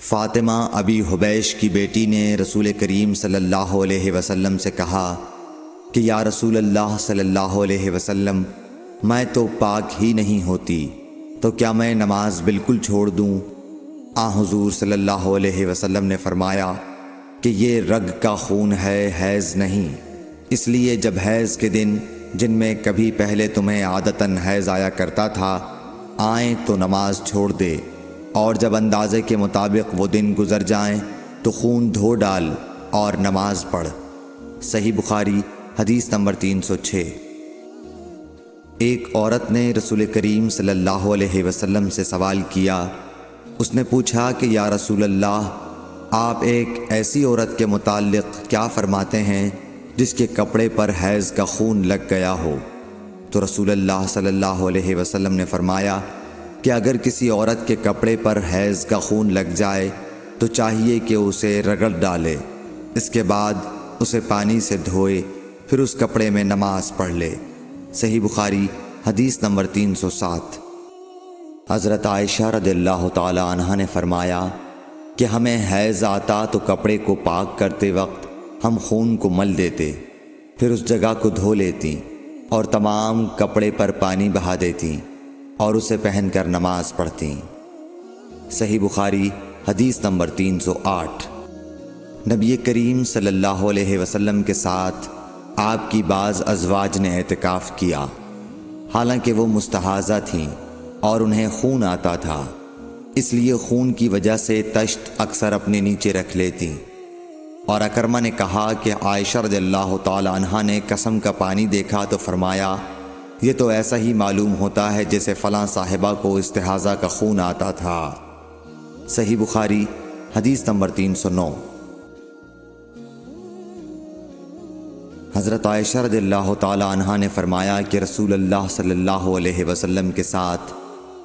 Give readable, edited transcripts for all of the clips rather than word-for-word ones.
فاطمہ ابی حبیش کی بیٹی نے رسول کریم صلی اللہ علیہ وسلم سے کہا کہ یا رسول اللہ صلی اللہ علیہ وسلم، میں تو پاک ہی نہیں ہوتی، تو کیا میں نماز بالکل چھوڑ دوں؟ حضور صلی اللہ علیہ وسلم نے فرمایا کہ یہ رگ کا خون ہے، حیض نہیں، اس لیے جب حیض کے دن جن میں کبھی پہلے تمہیں عادتاً حیض آیا کرتا تھا آئیں تو نماز چھوڑ دے، اور جب اندازے کے مطابق وہ دن گزر جائیں تو خون دھو ڈال اور نماز پڑھ۔ صحیح بخاری حدیث نمبر 306۔ ایک عورت نے رسول کریم صلی اللہ علیہ وسلم سے سوال کیا۔ اس نے پوچھا کہ یا رسول اللہ، آپ ایک ایسی عورت کے متعلق کیا فرماتے ہیں جس کے کپڑے پر حیض کا خون لگ گیا ہو؟ تو رسول اللہ صلی اللہ علیہ وسلم نے فرمایا کہ اگر کسی عورت کے کپڑے پر حیض کا خون لگ جائے تو چاہیے کہ اسے رگڑ ڈالے، اس کے بعد اسے پانی سے دھوئے، پھر اس کپڑے میں نماز پڑھ لے۔ صحیح بخاری حدیث نمبر 307۔ حضرت عائشہ رضی اللہ تعالی عنہا نے فرمایا کہ ہمیں حیض آتا تو کپڑے کو پاک کرتے وقت ہم خون کو مل دیتے، پھر اس جگہ کو دھو لیتی اور تمام کپڑے پر پانی بہا دیتی اور اسے پہن کر نماز پڑھتی۔ صحیح بخاری حدیث نمبر 308۔ نبی کریم صلی اللہ علیہ وسلم کے ساتھ آپ کی بعض ازواج نے اعتکاف کیا، حالانکہ وہ مستحاضہ تھیں اور انہیں خون آتا تھا، اس لیے خون کی وجہ سے تشت اکثر اپنے نیچے رکھ لیتی، اور اکرمہ نے کہا کہ عائشہ رضی اللہ تعالی عنہا نے قسم کا پانی دیکھا تو فرمایا یہ تو ایسا ہی معلوم ہوتا ہے جیسے فلاں صاحبہ کو استحاضہ کا خون آتا تھا۔ صحیح بخاری حدیث نمبر 309۔ حضرت عائشہ رضی اللہ تعالی عنہا نے فرمایا کہ رسول اللہ صلی اللہ علیہ وسلم کے ساتھ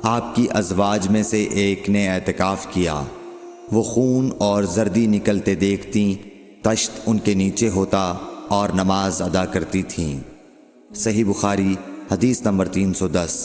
آپ کی ازواج میں سے ایک نے اعتکاف کیا، وہ خون اور زردی نکلتے دیکھتیں، تشت ان کے نیچے ہوتا اور نماز ادا کرتی تھیں۔ صحیح بخاری حدیث نمبر 310۔